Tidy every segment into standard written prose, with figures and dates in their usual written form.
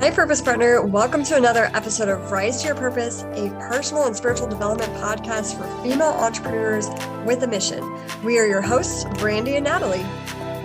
Hi, Purpose Partner. Welcome to another episode of Rise to Your Purpose, a personal and spiritual development podcast for female entrepreneurs with a mission. We are your hosts, Brandie and Natalie.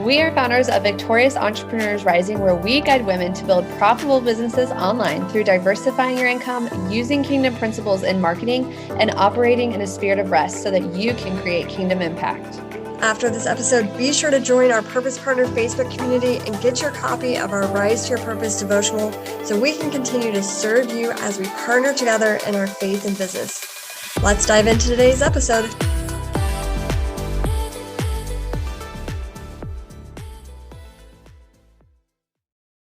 We are founders of Victorious Entrepreneurs Rising, where we guide women to build profitable businesses online through diversifying your income, using kingdom principles in marketing, and operating in a spirit of rest so that you can create kingdom impact. After this episode, be sure to join our Purpose Partner Facebook community and get your copy of our Rise to Your Purpose devotional so we can continue to serve you as we partner together in our faith and business. Let's dive into today's episode.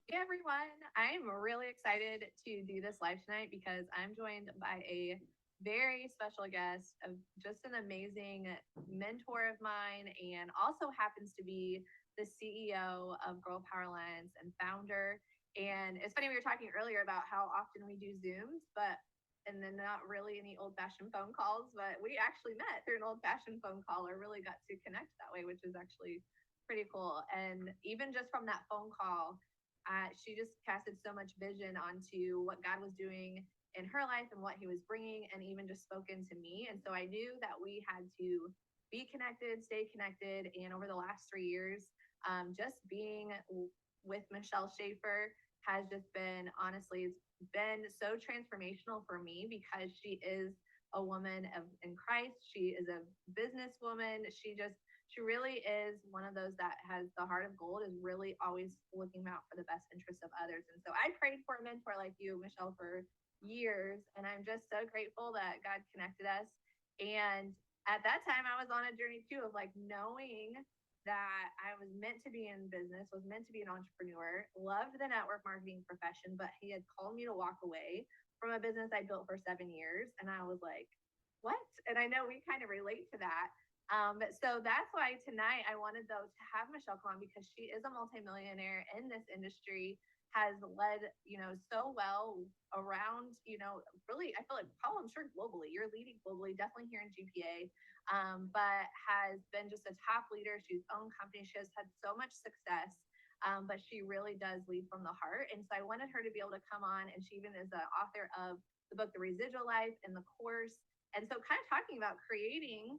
Hey everyone, I'm really excited to do this live tonight because I'm joined by a very special guest, of just an amazing mentor of mine, and also happens to be the CEO of Girl Power Alliance and founder. And it's funny, we were talking earlier about how often we do Zooms, and then not really any old-fashioned phone calls, but we actually met through an old-fashioned phone call, or really got to connect that way, which is actually pretty cool. And even just from that phone call, she just casted so much vision onto what God was doing in her life and what he was bringing, and even just spoken to me. And so I knew that we had to be connected, stay connected. And over the last 3 years, just being with Michelle Schaffer has just been, honestly, it's been so transformational for me, because she is a woman in Christ. She is a businesswoman. She really is one of those that has the heart of gold, is really always looking out for the best interests of others. And so I prayed for a mentor like you, Michelle, for years, and I'm just so grateful that God connected us. And at that time, I was on a journey too, of like knowing that I was meant to be in business, was meant to be an entrepreneur, loved the network marketing profession, but he had called me to walk away from a business I built for 7 years. And I was like, what? And I know we kind of relate to that. So that's why tonight I wanted, though, to have Michelle come on, because she is a multimillionaire in this industry, has led, so well around, really, I feel like, I'm sure globally, you're leading globally, definitely here in GPA, but has been just a top leader. She's owned companies. She has had so much success. But she really does lead from the heart. And so I wanted her to be able to come on, and she even is the author of the book, The Residual Life, and the course. And so kind of talking about creating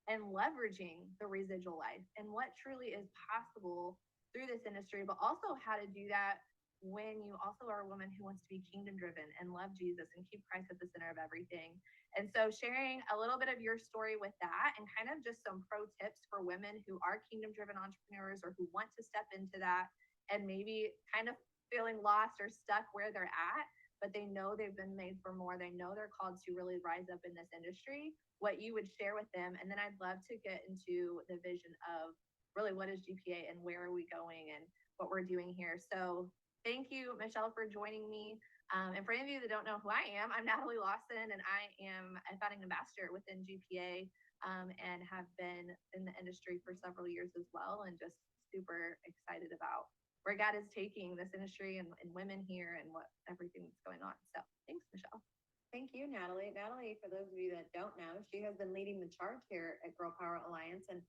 and leveraging the residual life and what truly is possible through this industry, but also how to do that when you also are a woman who wants to be kingdom driven and love Jesus and keep Christ at the center of everything. And so sharing a little bit of your story with that, and kind of just some pro tips for women who are kingdom driven entrepreneurs, or who want to step into that and maybe kind of feeling lost or stuck where they're at, but they know they've been made for more. They know they're called to really rise up in this industry, what you would share with them. And then I'd love to get into the vision of really what is GPA and where are we going and what we're doing here. So thank you, Michelle, for joining me. And for any of you that don't know who I am, I'm Natalie Lawson, and I am a founding ambassador within GPA, and have been in the industry for several years as well, and just super excited about where God is taking this industry and women here and what everything that's going on. So thanks, Michelle. Thank you, Natalie. Natalie, for those of you that don't know, she has been leading the charge here at Girl Power Alliance, and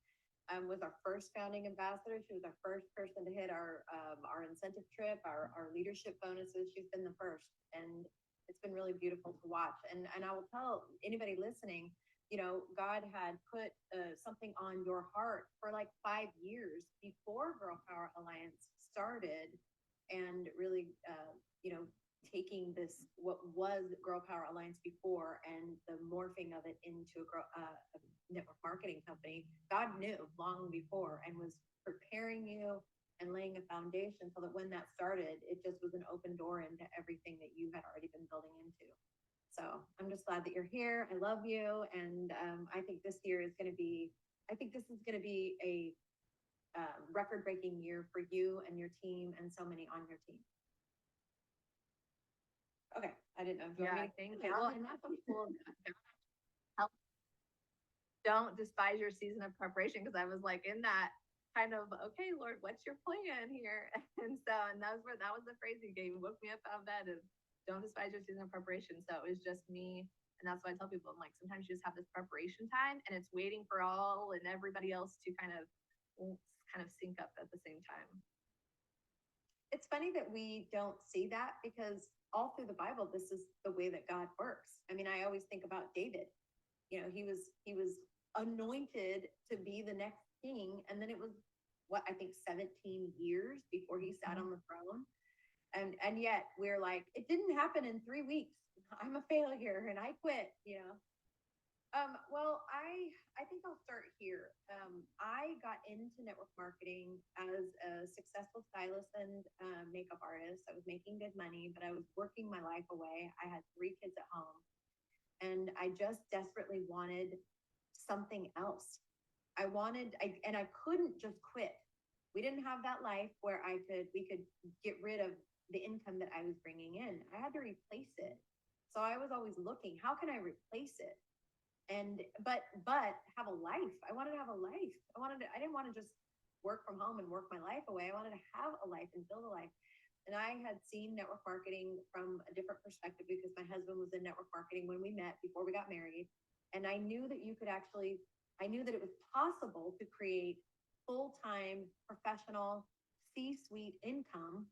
was our first founding ambassador. She was our first person to hit our incentive trip, our leadership bonuses. She's been the first, and it's been really beautiful to watch. And I will tell anybody listening, God had put something on your heart for like 5 years before Girl Power Alliance started, and really, taking this, what was Girl Power Alliance before, and the morphing of it into a network marketing company. God knew long before, and was preparing you and laying a foundation so that when that started, it just was an open door into everything that you had already been building into. So I'm just glad that you're here. I love you. And I think this year is going to be, a record-breaking year for you and your team, and so many on your team. Okay, I didn't know. Thank you. Well, and that's what's cool. Don't despise your season of preparation, because I was like in that kind of, okay, Lord, what's your plan here? And that was the phrase you gave. Woke me up out of bed, and don't despise your season of preparation. So it was just me. And that's why I tell people, I'm like, sometimes you just have this preparation time, and it's waiting for all and everybody else to kind of sync up at the same time. It's funny that we don't see that, because all through the Bible, this is the way that God works. I mean, I always think about David. You know, he was anointed to be the next king, and then it was what, I think 17 years before he sat on the throne. And yet we're like, it didn't happen in 3 weeks. I'm a failure and I quit, you know. Well, I think I'll start here. I got into network marketing as a successful stylist and makeup artist. I was making good money, but I was working my life away. I had 3 kids at home, and I just desperately wanted something else. I couldn't just quit. We didn't have that life where we could get rid of the income that I was bringing in. I had to replace it. So I was always looking, how can I replace it? But have a life. I wanted to have a life. I didn't want to just work from home and work my life away. I wanted to have a life and build a life. And I had seen network marketing from a different perspective because my husband was in network marketing when we met before we got married. And I knew that I knew that it was possible to create full-time professional C-suite income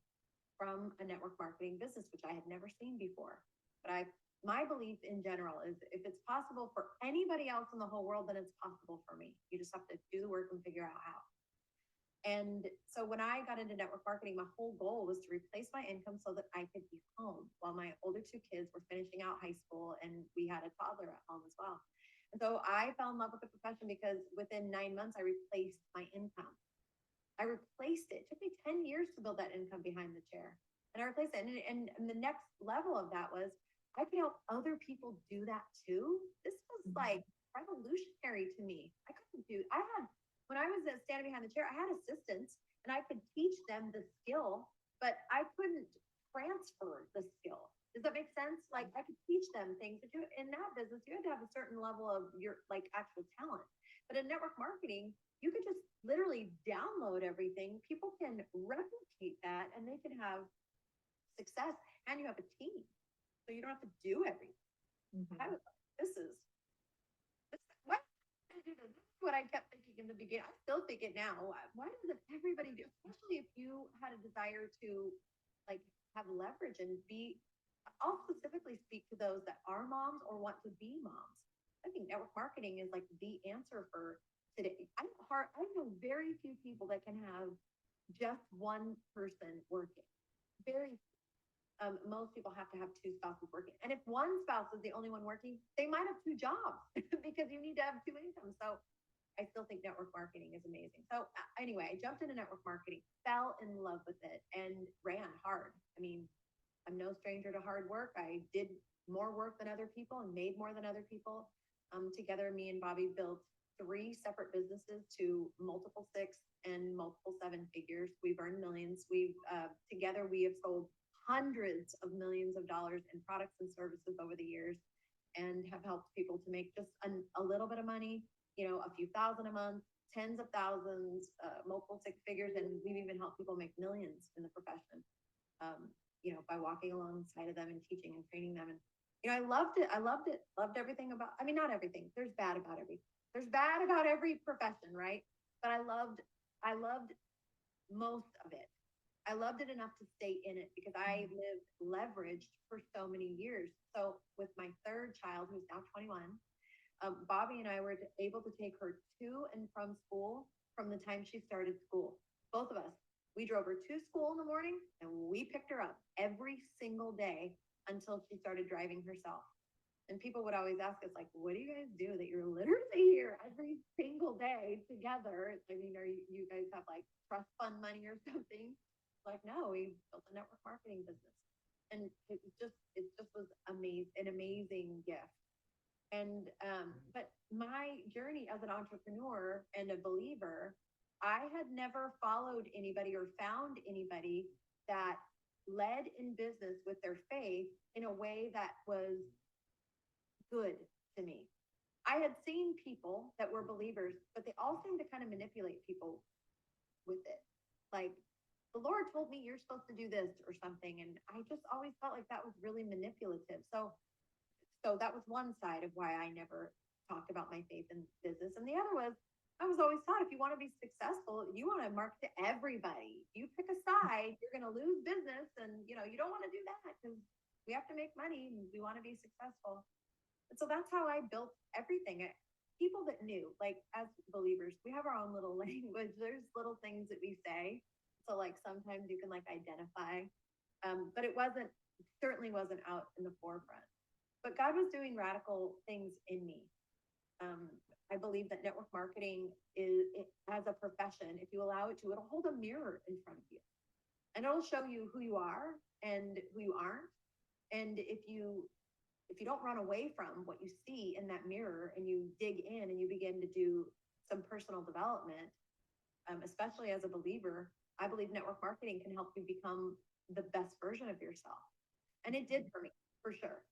from a network marketing business, which I had never seen before. But my belief in general is if it's possible for anybody else in the whole world, then it's possible for me. You just have to do the work and figure out how. And so when I got into network marketing, my whole goal was to replace my income so that I could be home while my older 2 kids were finishing out high school, and we had a toddler at home as well. And so I fell in love with the profession because within 9 months, I replaced my income. I replaced it. It took me 10 years to build that income behind the chair. And I replaced it. And the next level of that was I could help other people do that too. This was like revolutionary to me. When I was standing behind the chair, I had assistants and I could teach them the skill, but I couldn't transfer the skill. Does that make sense? Like I could teach them things to do in that business. You had to have a certain level of your like actual talent. But in network marketing, you could just literally download everything. People can replicate that and they can have success, and you have a team. So you don't have to do everything. This is what I kept thinking in the beginning. I still think it now. Why doesn't everybody do, especially if you had a desire to like have leverage and be, I'll specifically speak to those that are moms or want to be moms. I think network marketing is like the answer for today. I know very few people that can have just one person working. Most people have to have 2 spouses working. And if one spouse is the only one working, they might have 2 jobs because you need to have 2 incomes. So I still think network marketing is amazing. So anyway, I jumped into network marketing, fell in love with it, and ran hard. I mean, I'm no stranger to hard work. I did more work than other people and made more than other people. Together, me and Bobby built 3 separate businesses to multiple 6 and multiple 7 figures. We've earned millions. Together we have sold hundreds of millions of dollars in products and services over the years, and have helped people to make just a little bit of money, you know, a few thousand a month, tens of thousands, multiple 6 figures. And we've even helped people make millions in the profession, you know, by walking alongside of them and teaching and training them. And, you know, I loved it. Loved everything about, I mean, not everything. There's bad about every profession, right? But I loved most of it. I loved it enough to stay in it because I lived leveraged for so many years. So with my 3rd child, who's now 21, Bobby and I were able to take her to and from school from the time she started school. Both of us. We drove her to school in the morning and we picked her up every single day until she started driving herself. And people would always ask us, like, what do you guys do that you're literally here every single day together? I mean, you guys have like trust fund money or something? Like, no, we built a network marketing business. And it just was an amazing gift. And but my journey as an entrepreneur and a believer, I had never followed anybody or found anybody that led in business with their faith in a way that was good to me. I had seen people that were believers, but they all seemed to kind of manipulate people with it. Like, the Lord told me you're supposed to do this or something. And I just always felt like that was really manipulative. So that was one side of why I never talked about my faith in business. And the other was, I was always taught if you want to be successful, you want to market to everybody. You pick a side, you're going to lose business. And, you don't want to do that because we have to make money and we want to be successful. And so that's how I built everything. People that knew, like as believers, we have our own little language. There's little things that we say. So like sometimes you can like identify, but it certainly wasn't out in the forefront. But God was doing radical things in me. I believe that network marketing as a profession, if you allow it to, it'll hold a mirror in front of you and it'll show you who you are and who you aren't. And if you don't run away from what you see in that mirror and you dig in and you begin to do some personal development, especially as a believer, I believe network marketing can help you become the best version of yourself. And it did for me, for sure.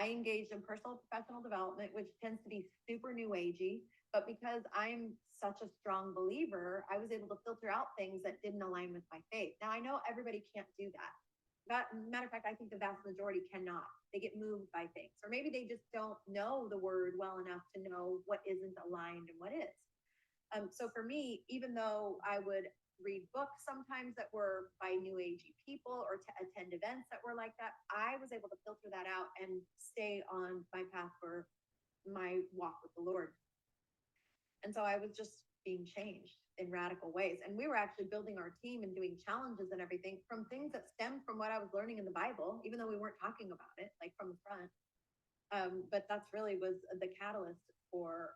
I engaged in personal and professional development, which tends to be super new agey, but because I'm such a strong believer, I was able to filter out things that didn't align with my faith. Now I know everybody can't do that. Matter of fact, I think the vast majority cannot. They get moved by things, or maybe they just don't know the word well enough to know what isn't aligned and what is. So for me, even though I would read books sometimes that were by new agey people or attend events that were like that, I was able to filter that out and stay on my path for my walk with the Lord. And so I was just being changed in radical ways. And we were actually building our team and doing challenges and everything from things that stemmed from what I was learning in the Bible, even though we weren't talking about it like from the front. But that's really was the catalyst for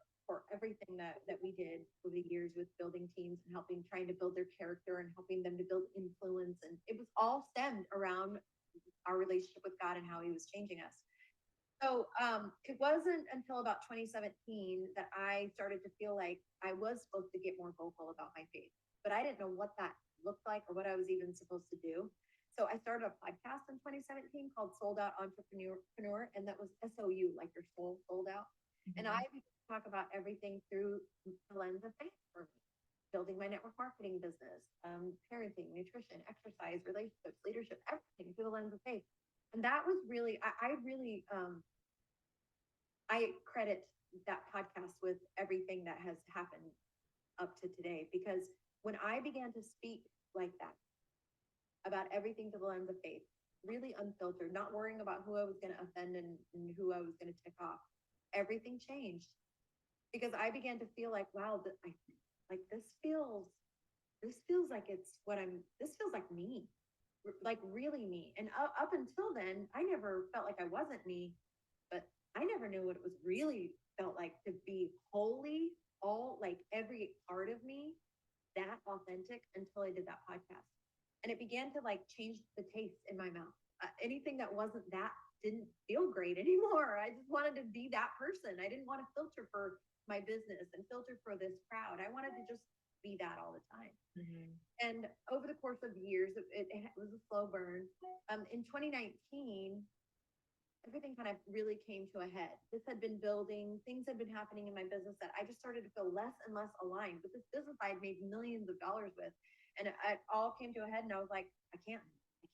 everything that we did over the years with building teams and trying to build their character and helping them to build influence. And it was all stemmed around our relationship with God and how he was changing us. So it wasn't until about 2017 that I started to feel like I was supposed to get more vocal about my faith, but I didn't know what that looked like or what I was even supposed to do. So I started a podcast in 2017 called Sold Out Entrepreneur, and that was SOU, like your soul sold out. Mm-hmm. And I began to talk about everything through the lens of faith for me, building my network marketing business, parenting, nutrition, exercise, relationships, leadership, everything through the lens of faith. And that was really, I credit that podcast with everything that has happened up to today, because when I began to speak like that, about everything through the lens of faith, really unfiltered, not worrying about who I was going to offend and who I was going to tick off, everything changed, because I began to feel like, wow, this feels like this feels like me, like really me. And up until then, I never felt like I wasn't me, but I never knew what it was really felt like to be wholly, all like every part of me, that authentic, until I did that podcast. And it began to like change the taste in my mouth. Anything that wasn't that didn't feel great anymore. I just wanted to be that person. I didn't want to filter for my business and filter for this crowd. I wanted to just be that all the time. Mm-hmm. And over the course of years, it was a slow burn. In 2019, everything kind of really came to a head. This had been building, things had been happening in my business that I just started to feel less and less aligned with this business I had made millions of dollars with. And it all came to a head, and I was like, I can't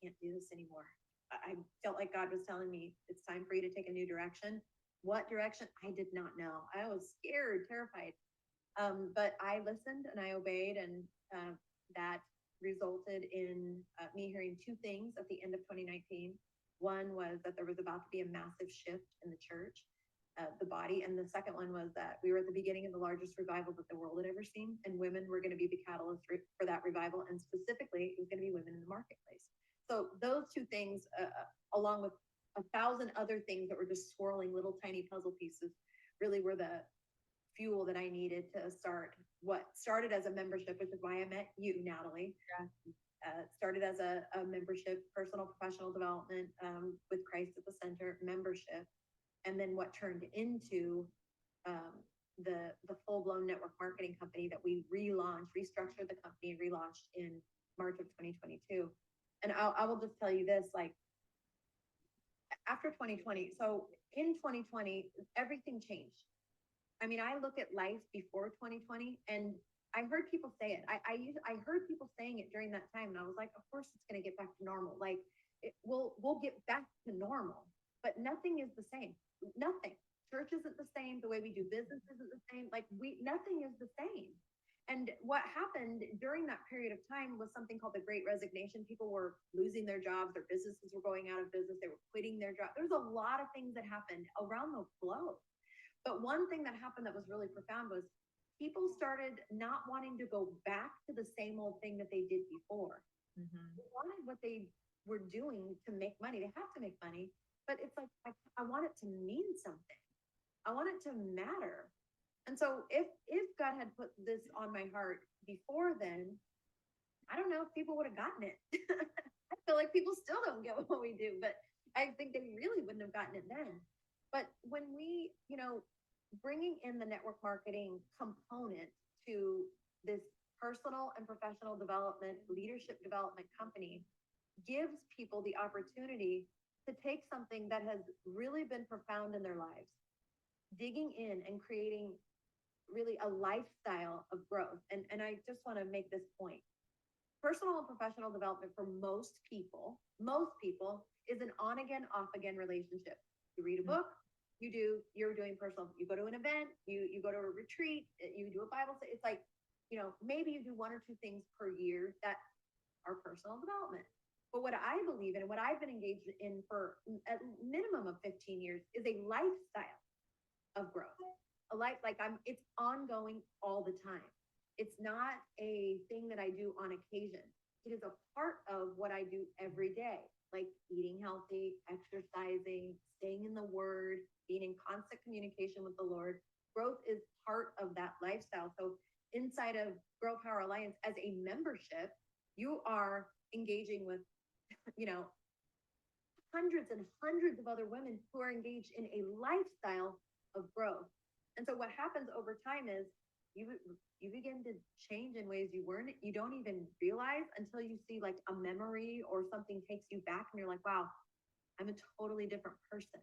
do this anymore. I felt like God was telling me it's time for you to take a new direction. What direction? I did not know. I was scared, terrified. But I listened and I obeyed, and that resulted in me hearing two things at the end of 2019. One was that there was about to be a massive shift in the church, the body. And the second one was that we were at the beginning of the largest revival that the world had ever seen. And women were going to be the catalyst for that revival. And specifically, it was going to be women in the marketplace. So those two things, along with 1,000 other things that were just swirling little tiny puzzle pieces, really were the fuel that I needed to start what started as a membership, which is why I met you, Natalie. Yeah. Started as a membership, personal professional development with Christ at the center membership, and then what turned into the full-blown network marketing company that we restructured the company, relaunched in March of 2022. And I will just tell you this, like after 2020, so in 2020, everything changed. I mean, I look at life before 2020, and I heard people say it. I heard people saying it during that time, and I was like, of course it's going to get back to normal. Like we'll get back to normal, but nothing is the same. Nothing. Church isn't the same. The way we do business isn't the same. Like nothing is the same. And what happened during that period of time was something called the Great Resignation. People were losing their jobs, their businesses were going out of business, they were quitting their job. There was a lot of things that happened around the globe. But one thing that happened that was really profound was people started not wanting to go back to the same old thing that they did before. They wanted what they were doing to make money. They have to make money, but it's like, I want it to mean something. I want it to matter. And so if God had put this on my heart before then, I don't know if people would have gotten it. I feel like people still don't get what we do, but I think they really wouldn't have gotten it then. But when we, bringing in the network marketing component to this personal and professional development, leadership development company gives people the opportunity to take something that has really been profound in their lives, digging in and creating really a lifestyle of growth. And I just want to make this point. Personal and professional development for most people is an on again, off again relationship. You read a book, you're doing personal, you go to an event, you go to a retreat, you do a Bible study. It's like, maybe you do one or two things per year that are personal development. But what I believe in and what I've been engaged in for a minimum of 15 years is a lifestyle of growth. A life it's ongoing all the time. It's not a thing that I do on occasion. It is a part of what I do every day, like eating healthy, exercising, staying in the Word, being in constant communication with the Lord. Growth is part of that lifestyle. So inside of Grow Power Alliance as a membership, you are engaging with, hundreds and hundreds of other women who are engaged in a lifestyle of growth. And so what happens over time is you begin to change in ways you don't even realize until you see like a memory or something takes you back and you're like, wow, I'm a totally different person.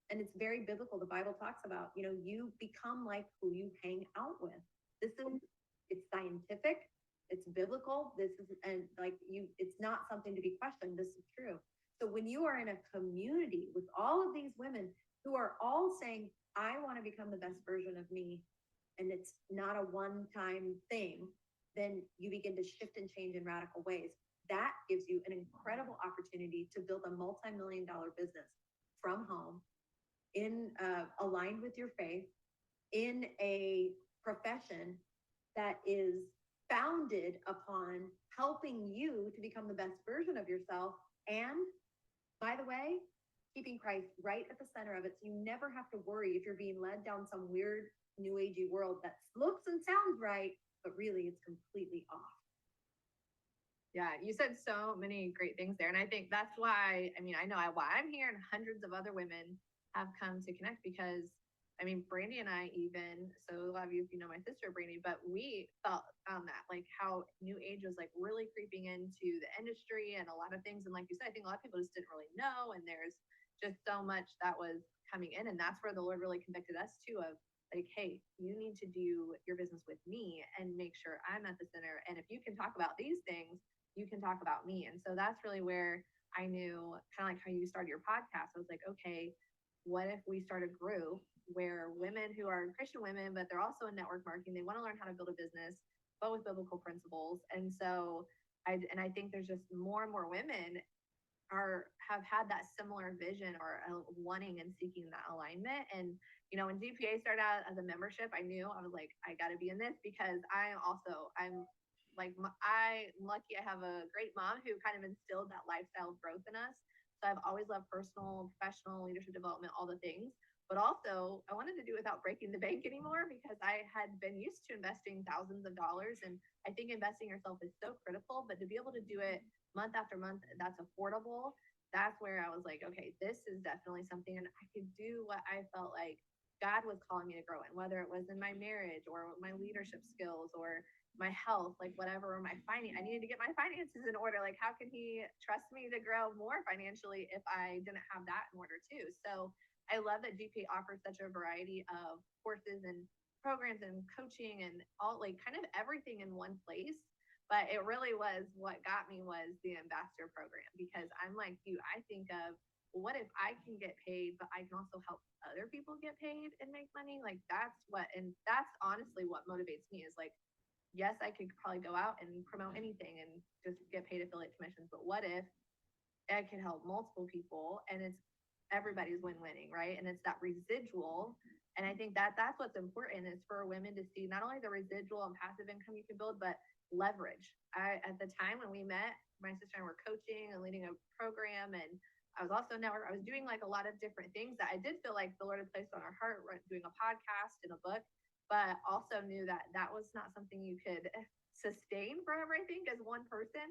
And it's very biblical. The Bible talks about, you become like who you hang out with. It's scientific, it's biblical. It's not something to be questioned. This is true. So when you are in a community with all of these women who are all saying, I want to become the best version of me, and it's not a one-time thing, then you begin to shift and change in radical ways. That gives you an incredible opportunity to build a multi-million-dollar business from home, aligned with your faith, in a profession that is founded upon helping you to become the best version of yourself. And by the way, keeping Christ right at the center of it. So you never have to worry if you're being led down some weird new agey world that looks and sounds right, but really it's completely off. Yeah, you said so many great things there. And I think that's why, I know why I'm here and hundreds of other women have come to connect because, Brandie and I even, so a lot of you know my sister, Brandie, but we found that like how new age was like really creeping into the industry and a lot of things. And like you said, I think a lot of people just didn't really know. And there's just so much that was coming in. And that's where the Lord really convicted us too of like, hey, you need to do your business with me and make sure I'm at the center. And if you can talk about these things, you can talk about me. And so that's really where I knew, kind of like how you started your podcast. I was like, okay, what if we start a group where women who are Christian women, but they're also in network marketing, they want to learn how to build a business, but with biblical principles. And so I think there's just more and more women have had that similar vision or wanting and seeking that alignment. And, when GPA started out as a membership, I knew I was like, I got to be in this because I'm lucky I have a great mom who kind of instilled that lifestyle of growth in us. So I've always loved personal, professional, leadership development, all the things. But also I wanted to do it without breaking the bank anymore because I had been used to investing thousands of dollars. And I think investing yourself is so critical, but to be able to do it month after month, that's affordable. That's where I was like, okay, this is definitely something. And I could do what I felt like God was calling me to grow in, whether it was in my marriage or my leadership skills or my health, like whatever, or my finance. I needed to get my finances in order. Like, how can he trust me to grow more financially if I didn't have that in order too? So I love that GPA offers such a variety of courses and programs and coaching and all, like kind of everything in one place. But it really was what got me was the ambassador program, because I'm like you, I think of, well, what if I can get paid, but I can also help other people get paid and make money? Like that's honestly what motivates me is like, yes, I could probably go out and promote anything and just get paid affiliate commissions, but what if I can help multiple people and it's everybody's win-winning, right? And it's that residual. And I think that that's what's important is for women to see not only the residual and passive income you can build, but leverage. At the time when we met, my sister and I were coaching and leading a program, and I was also network. I was doing like a lot of different things that I did feel like the Lord had placed on our heart, doing a podcast and a book, but also knew that that was not something you could sustain forever, I think, as one person,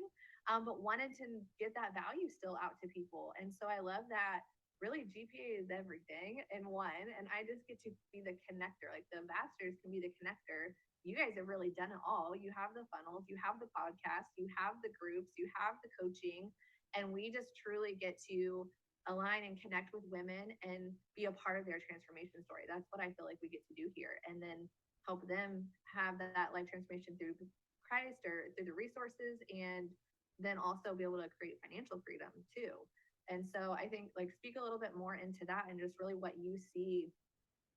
but wanted to get that value still out to people. And so I love that really GPA is everything in one. And I just get to be the connector. Like the ambassadors can be the connector. You guys have really done it all. You have the funnels, you have the podcast, you have the groups, you have the coaching, and we just truly get to align and connect with women and be a part of their transformation story. That's what I feel like we get to do here. And then help them have that life transformation through Christ or through the resources, and then also be able to create financial freedom too. And so I think like speak a little bit more into that and just really what you see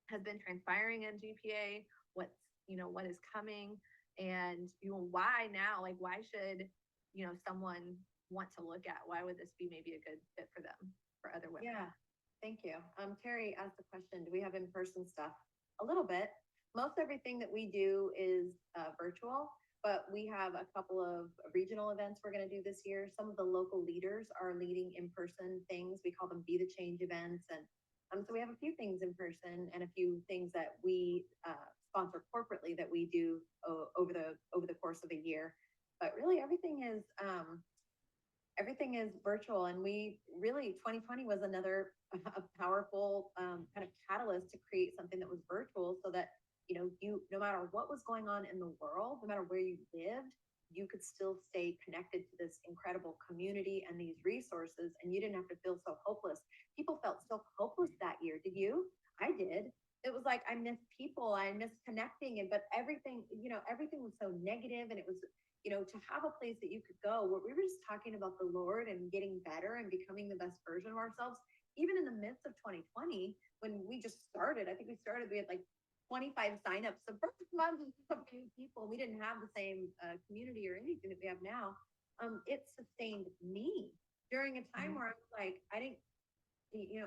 has been transpiring in GPA, what's, what is coming, and why now, like why should, someone want to look at, why would this be maybe a good fit for them, for other women? Yeah, thank you. Terry asked the question, do we have in-person stuff? A little bit. Most everything that we do is virtual, but we have a couple of regional events we're going to do this year. Some of the local leaders are leading in-person things. We call them Be the Change events. And so we have a few things in person and a few things that we sponsor corporately that we do over the course of a year. But really everything is virtual. And we really, 2020 was another a powerful kind of catalyst to create something that was virtual so that you, no matter what was going on in the world, no matter where you lived, you could still stay connected to this incredible community and these resources, and you didn't have to feel so hopeless. People felt so hopeless that year. Did you? I did. It was like I missed people, I missed connecting, but everything was so negative, and it was, to have a place that you could go where we were just talking about the Lord and getting better and becoming the best version of ourselves. Even in the midst of 2020, when we just started, I think we had like 25 signups the first month, a few people. We didn't have the same community or anything that we have now. It sustained me during a time where I was like, I didn't,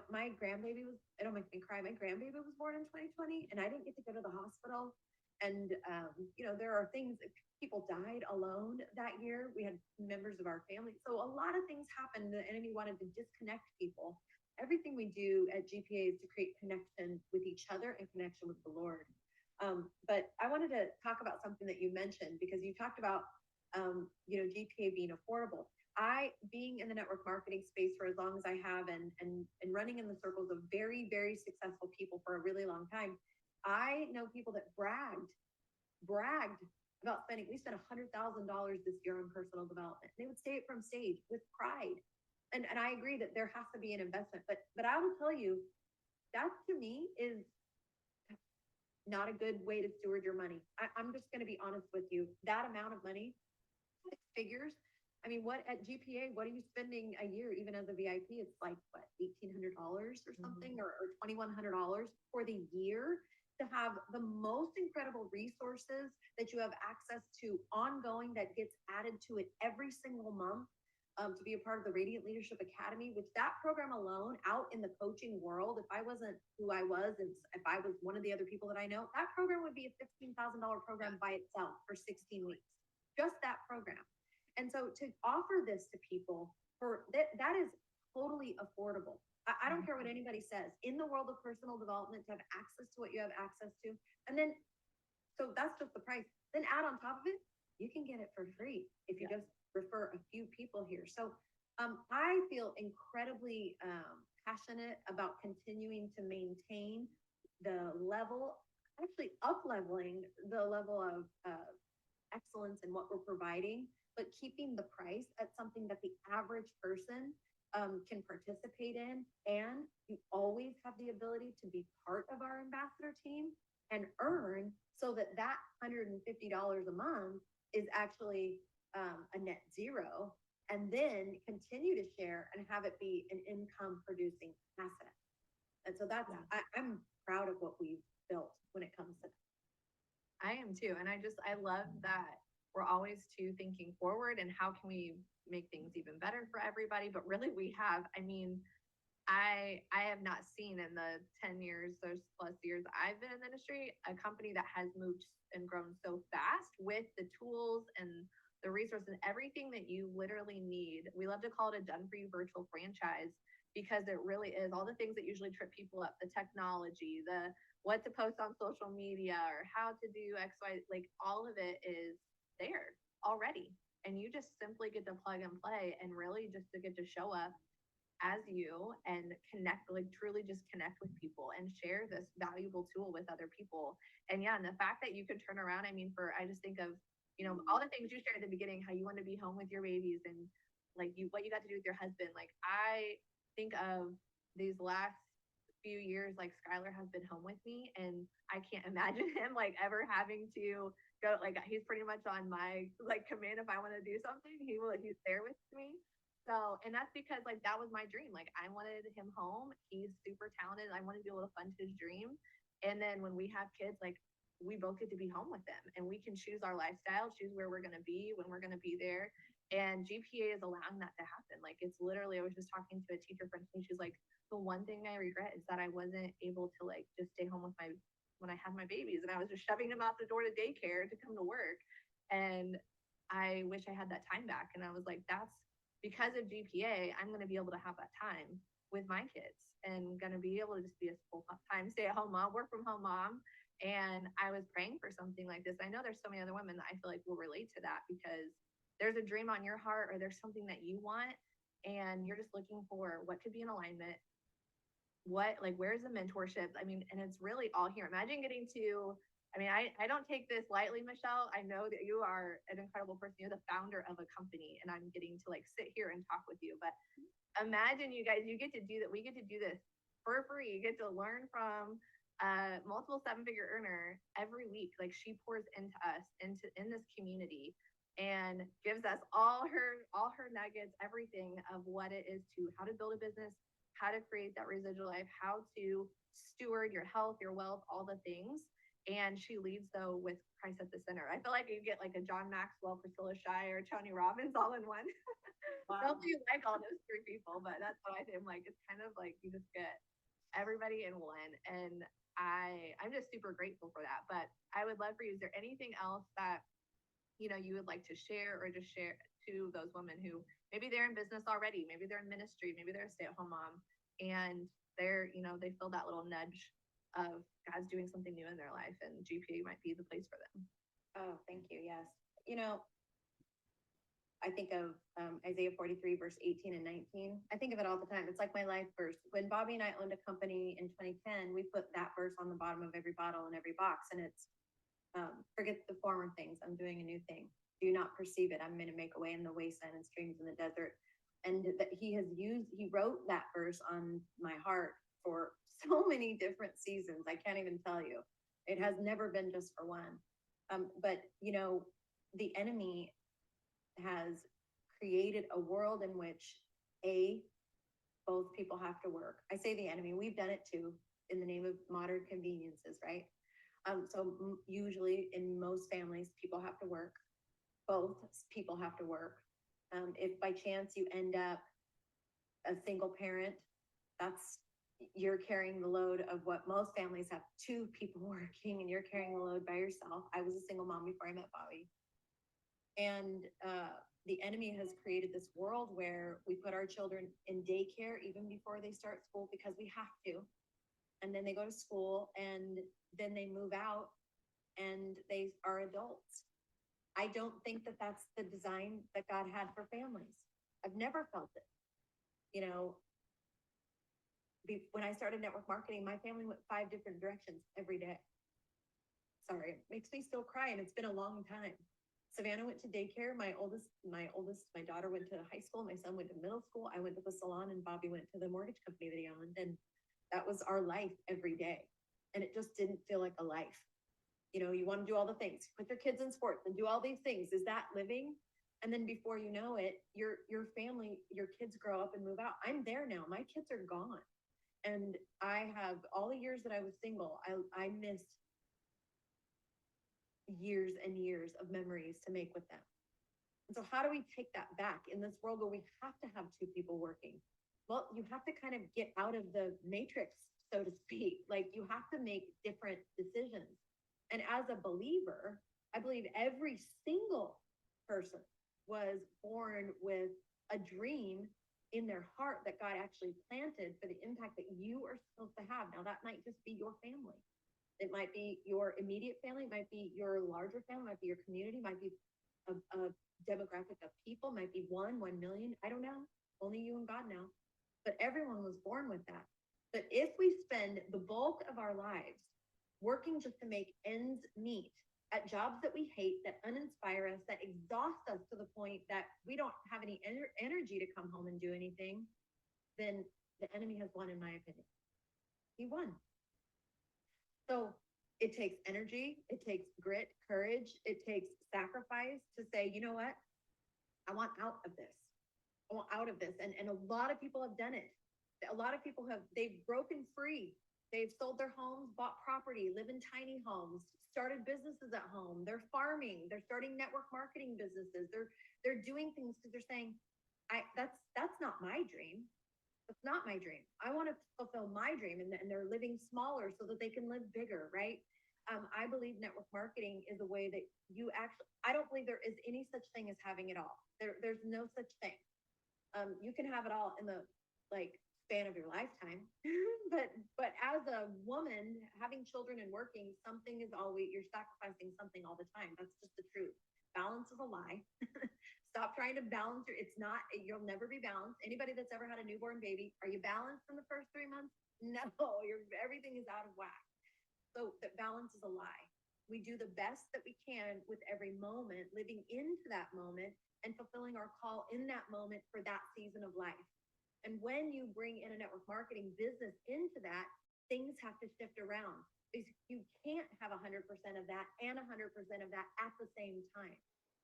my grandbaby was, it'll make me cry. My grandbaby was born in 2020 and I didn't get to go to the hospital. And, there are things, people died alone that year. We had members of our family. So a lot of things happened. The enemy wanted to disconnect people. Everything we do at GPA is to create connection with each other and connection with the Lord. But I wanted to talk about something that you mentioned, because you talked about, GPA being affordable. Being in the network marketing space for as long as I have and running in the circles of very, very successful people for a really long time, I know people that bragged about spending, we spent $100,000 this year on personal development. They would say it from stage with pride. And I agree that there has to be an investment, but I will tell you, that to me is not a good way to steward your money. I'm just going to be honest with you. That amount of money, figures. I mean, what at GPA, what are you spending a year, even as a VIP? It's like what, $1,800 or something, or $2,100 for the year to have the most incredible resources that you have access to ongoing, that gets added to it every single month. To be a part of the Radiant Leadership Academy, which that program alone out in the coaching world, if I wasn't who I was, and if I was one of the other people that I know, that program would be a $15,000 program by itself for 16 weeks, just that program. And so to offer this to people for that is totally affordable. I don't care what anybody says, in the world of personal development, to have access to what you have access to. And then, so that's just the price. Then add on top of it, you can get it for free if you just refer a few people here. So I feel incredibly passionate about continuing to maintain the level, actually up-leveling the level of excellence in what we're providing, but keeping the price at something that the average person can participate in. And you always have the ability to be part of our ambassador team and earn, so that $150 a month is actually a net zero, and then continue to share and have it be an income producing asset. And so that's, I'm proud of what we've built when it comes to that. I am too. And I love that we're always too thinking forward and how can we make things even better for everybody. But really we have, I mean, I have not seen in the 10 years, those plus years I've been in the industry, a company that has moved and grown so fast with the tools and the resources and everything that you literally need. We love to call it a done for you virtual franchise because it really is all the things that usually trip people up, the technology, the what to post on social media or how to do X, Y, like all of it is there already. And you just simply get to plug and play and really just to get to show up as you and connect, like truly just connect with people and share this valuable tool with other people. And yeah, and the fact that you could turn around, I mean, I just think of, all the things you shared at the beginning, how you want to be home with your babies and like what you got to do with your husband. Like I think of these last few years, like Skylar has been home with me and I can't imagine him like ever having to go, like he's pretty much on my like command. If I want to do something, he's there with me. So, and that's because like that was my dream. Like I wanted him home. He's super talented. I wanted to be able to fund his dream. And then when we have kids, like we both get to be home with them and we can choose our lifestyle, choose where we're going to be, when we're going to be there. And GPA is allowing that to happen. Like it's literally, I was just talking to a teacher friend and she's like, the one thing I regret is that I wasn't able to like just stay home with when I had my babies and I was just shoving them out the door to daycare to come to work. And I wish I had that time back. And I was like, that's because of GPA, I'm going to be able to have that time with my kids and going to be able to just be a full time stay at home mom, work from home mom. And I was praying for something like this. I know there's so many other women that I feel like will relate to that because there's a dream on your heart or there's something that you want and you're just looking for what could be in alignment, where's the mentorship? I mean, and it's really all here. Imagine getting to, I mean, I don't take this lightly, Michelle. I know that you are an incredible person. You're the founder of a company and I'm getting to like sit here and talk with you. But imagine you guys, you get to do that. We get to do this for free. You get to learn from multiple 7-figure earner every week. Like she pours into us, in this community and gives us all her nuggets, everything of what it is to how to build a business, how to create that residual life, how to steward your health, your wealth, all the things. And she leads though with Christ at the center. I feel like you get like a John Maxwell, Priscilla Shire, Tony Robbins all in one. Wow. I don't think you like all those three people, but that's what I think. Like it's kind of like you just get everybody in one. And I'm just super grateful for that. But I would love for you, is there anything else that you would like to share or just share to those women who maybe they're in business already, maybe they're in ministry, maybe they're a stay-at-home mom and they feel that little nudge of God's doing something new in their life and GPA might be the place for them. Oh, thank you. Yes. I think of Isaiah 43, verse 18 and 19. I think of it all the time. It's like my life verse. When Bobby and I owned a company in 2010, we put that verse on the bottom of every bottle and every box. And it's, forget the former things. I'm doing a new thing. Do not perceive it. I'm going to make a way in the wasteland and streams in the desert. And that he wrote that verse on my heart for so many different seasons. I can't even tell you. It has never been just for one. But the enemy has created a world in which both people have to work. I say the enemy, we've done it too in the name of modern conveniences, right? So usually in most families, people have to work. Both people have to work. If by chance you end up a single parent, you're carrying the load of what most families have, two people working and you're carrying the load by yourself. I was a single mom before I met Bobby. And the enemy has created this world where we put our children in daycare even before they start school because we have to. And then they go to school and then they move out and they are adults. I don't think that that's the design that God had for families. I've never felt it. When I started network marketing, my family went 5 different directions every day. Sorry, it makes me still cry and it's been a long time. Savannah went to daycare. My daughter went to high school. My son went to middle school. I went to the salon and Bobby went to the mortgage company that he owned. And that was our life every day. And it just didn't feel like a life. You want to do all the things, put your kids in sports and do all these things. Is that living? And then before you know it, your family, your kids grow up and move out. I'm there now. My kids are gone. And I have all the years that I was single, I missed years and years of memories to make with them. And so how do we take that back in this world where we have to have two people working? Well, you have to kind of get out of the matrix, so to speak. Like, you have to make different decisions. And as a believer, I believe every single person was born with a dream in their heart that God actually planted for the impact that you are supposed to have. Now, that might just be your family. It might be your immediate family, it might be your larger family, it might be your community, might be a demographic of people, might be 1 million. I don't know. Only you and God know. But everyone was born with that. But if we spend the bulk of our lives working just to make ends meet at jobs that we hate, that uninspire us, that exhaust us to the point that we don't have any energy to come home and do anything, then the enemy has won, in my opinion. He won. So it takes energy, it takes grit, courage, it takes sacrifice to say, you know what? I want out of this. I want out of this. And a lot of people have done it. A lot of people they've broken free. They've sold their homes, bought property, live in tiny homes, started businesses at home. They're farming. They're starting network marketing businesses. They're doing things because they're saying, that's not my dream. That's not my dream. I want to fulfill my dream, and they're living smaller so that they can live bigger, right? I believe network marketing is a way that you actually, I don't believe there is any such thing as having it all. There's no such thing. You can have it all in the span of your lifetime, but as a woman having children and working, something is always, you're sacrificing something all the time. That's just the truth. Balance is a lie. Stop trying to balance it's not, you'll never be balanced. Anybody that's ever had a newborn baby, are you balanced in the first 3 months? No, everything is out of whack. So that balance is a lie. We do the best that we can with every moment, living into that moment and fulfilling our call in that moment for that season of life. And when you bring in a network marketing business into that, things have to shift around. You can't have 100% of that and 100% of that at the same time.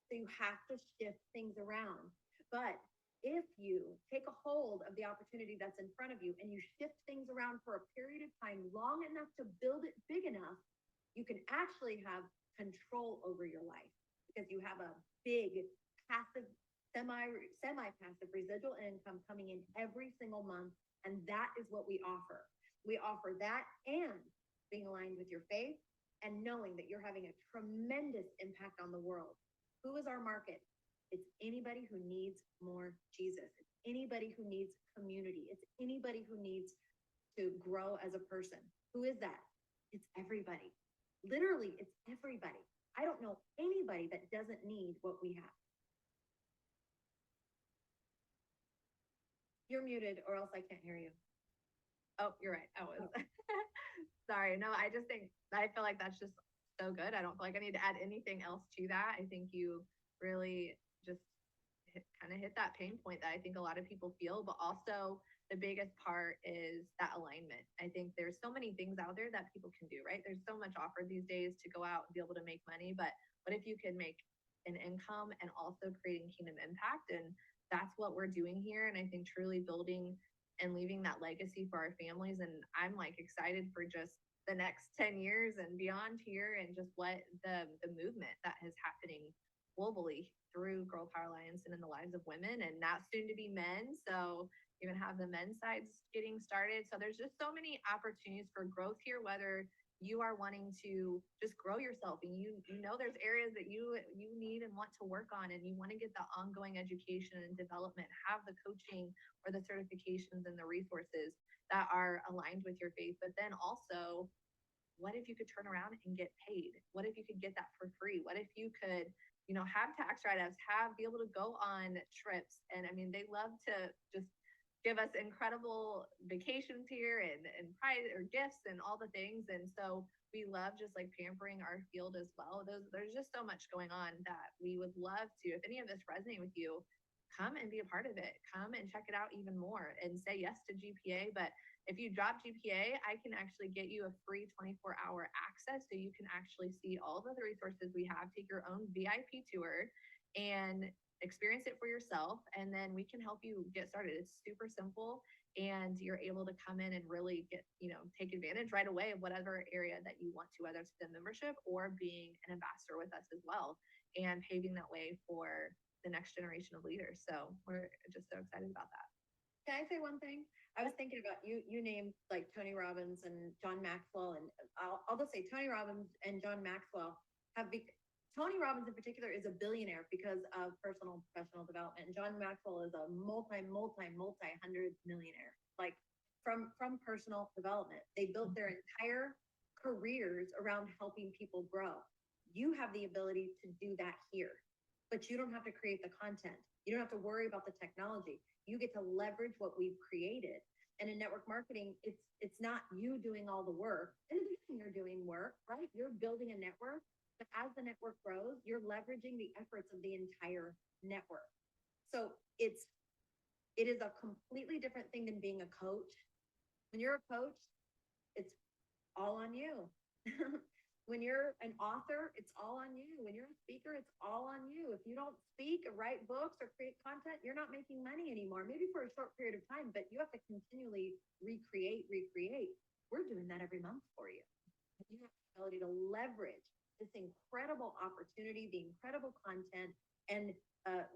So you have to shift things around. But if you take a hold of the opportunity that's in front of you and you shift things around for a period of time long enough to build it big enough, you can actually have control over your life because you have a big passive, semi-passive residual income coming in every single month. And that is what we offer. We offer that and being aligned with your faith and knowing that you're having a tremendous impact on the world. Who is our market? It's anybody who needs more Jesus. It's anybody who needs community. It's anybody who needs to grow as a person. Who is that? It's everybody. Literally, it's everybody. I don't know anybody that doesn't need what we have. You're muted, or else I can't hear you. Oh, you're right. I was. Sorry. No, I feel like that's just so good. I don't feel like I need to add anything else to that. I think you really just kind of hit that pain point that I think a lot of people feel, but also the biggest part is that alignment. I think there's so many things out there that people can do, right? There's so much offered these days to go out and be able to make money, but what if you can make an income and also creating kingdom impact? And that's what we're doing here. And I think truly building and leaving that legacy for our families. And I'm excited for just the next 10 years and beyond here, and just what the movement that is happening globally through Girl Power Alliance and in the lives of women, and not soon to be men. So even have the men's sides getting started. So there's just so many opportunities for growth here, whether you are wanting to just grow yourself and you know there's areas that you need and want to work on, and you want to get the ongoing education and development, have the coaching or the certifications and the resources that are aligned with your faith. But then also, what if you could turn around and get paid? What if you could get that for free? What if you could, have tax write-offs, be able to go on trips? And I mean, they love to just give us incredible vacations here and prize or gifts and all the things. And so we love just pampering our field as well. There's just so much going on that we would love to, if any of this resonate with you, come and be a part of it. Come and check it out even more and say yes to GPA. But if you drop GPA, I can actually get you a free 24-hour access. So you can actually see all of the resources we have, take your own VIP tour, and experience it for yourself, and then we can help you get started. It's super simple, and you're able to come in and really get, take advantage right away of whatever area that you want to, whether it's the membership or being an ambassador with us as well, and paving that way for the next generation of leaders. So we're just so excited about that. Can I say one thing? I was thinking about you named like Tony Robbins and John Maxwell, and I'll just say Tony Robbins and John Maxwell Tony Robbins in particular is a billionaire because of personal and professional development. And John Maxwell is a multi-hundred millionaire, like from personal development. They built their entire careers around helping people grow. You have the ability to do that here, but you don't have to create the content. You don't have to worry about the technology. You get to leverage what we've created. And in network marketing, it's not you doing all the work. In the beginning, you're doing work, right? You're building a network. But as the network grows, you're leveraging the efforts of the entire network. So it is a completely different thing than being a coach. When you're a coach, it's all on you. When you're an author, it's all on you. When you're a speaker, it's all on you. If you don't speak or write books or create content, you're not making money anymore, maybe for a short period of time, but you have to continually recreate. We're doing that every month for you. You have the ability to leverage this incredible opportunity, the incredible content, and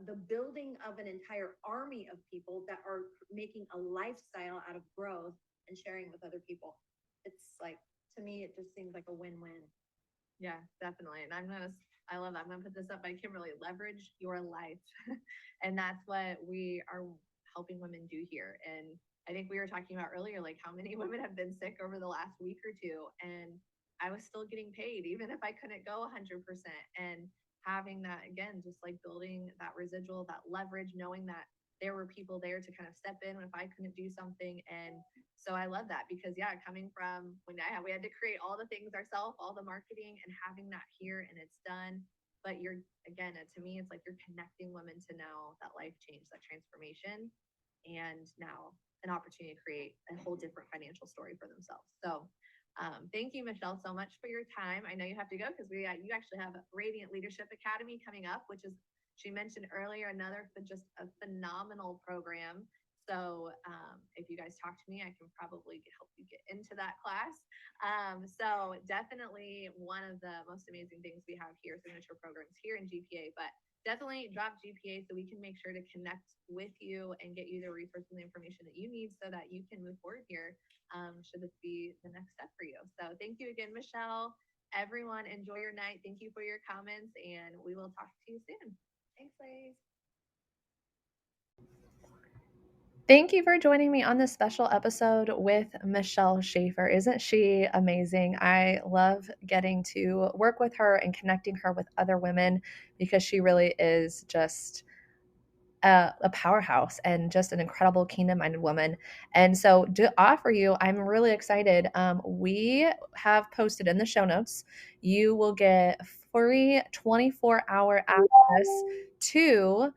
the building of an entire army of people that are making a lifestyle out of growth and sharing with other people. It's like, to me, it just seems like a win-win. Yeah, definitely. And I love that. I'm going to put this up by Kimberly, leverage your life. And that's what we are helping women do here. And I think we were talking about earlier, like how many women have been sick over the last week or two, and I was still getting paid, even if I couldn't go 100%. And having that, again, just like building that residual, that leverage, knowing that there were people there to kind of step in if I couldn't do something. And so I love that because, yeah, coming from when we had to create all the things ourselves, all the marketing, and having that here and it's done. But to me, it's like you're connecting women to now that life change, that transformation, and now an opportunity to create a whole different financial story for themselves. So thank you, Michelle, so much for your time. I know you have to go because you actually have a Radiant Leadership Academy coming up, which is, she mentioned earlier, just a phenomenal program. So if you guys talk to me, I can probably help you get into that class. So definitely one of the most amazing things we have here, signature programs here in GPA, but definitely drop GPA so we can make sure to connect with you and get you the resources and the information that you need so that you can move forward here. Should this be the next step for you? So thank you again, Michelle. Everyone, enjoy your night. Thank you for your comments, and we will talk to you soon. Thanks, ladies. Thank you for joining me on this special episode with Michelle Schaffer. Isn't she amazing? I love getting to work with her and connecting her with other women because she really is just a powerhouse and just an incredible kingdom-minded woman. And so to offer you, I'm really excited. We have posted in the show notes, you will get free 24-hour access to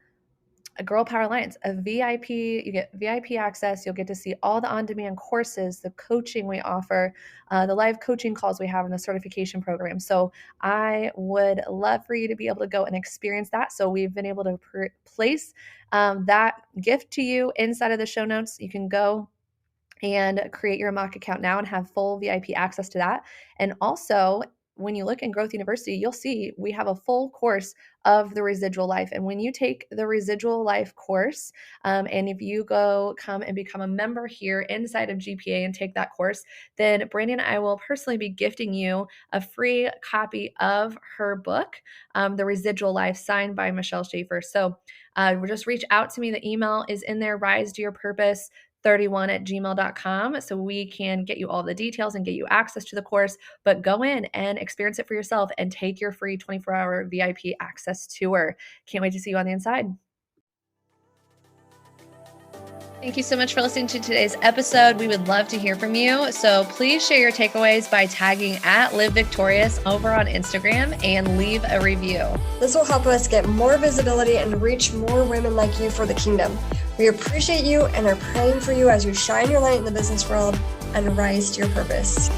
a Girl Power Alliance, a VIP. You get VIP access. You'll get to see all the on-demand courses, the coaching we offer, the live coaching calls we have in the certification program. So I would love for you to be able to go and experience that. So we've been able to place that gift to you inside of the show notes. You can go and create your mock account now and have full VIP access to that. And also, when you look in Growth University, you'll see we have a full course of the Residual Life. And when you take the Residual Life course, and if you come and become a member here inside of GPA and take that course, then Brandie and I will personally be gifting you a free copy of her book, The Residual Life, signed by Michelle Schaffer. So just reach out to me. The email is in there, risetoyourpurpose31@gmail.com, so we can get you all the details and get you access to the course. But go in and experience it for yourself and take your free 24-hour VIP access tour. Can't wait to see you on the inside. Thank you so much for listening to today's episode. We would love to hear from you. So please share your takeaways by tagging @LiveVictorious over on Instagram and leave a review. This will help us get more visibility and reach more women like you for the kingdom. We appreciate you and are praying for you as you shine your light in the business world and rise to your purpose.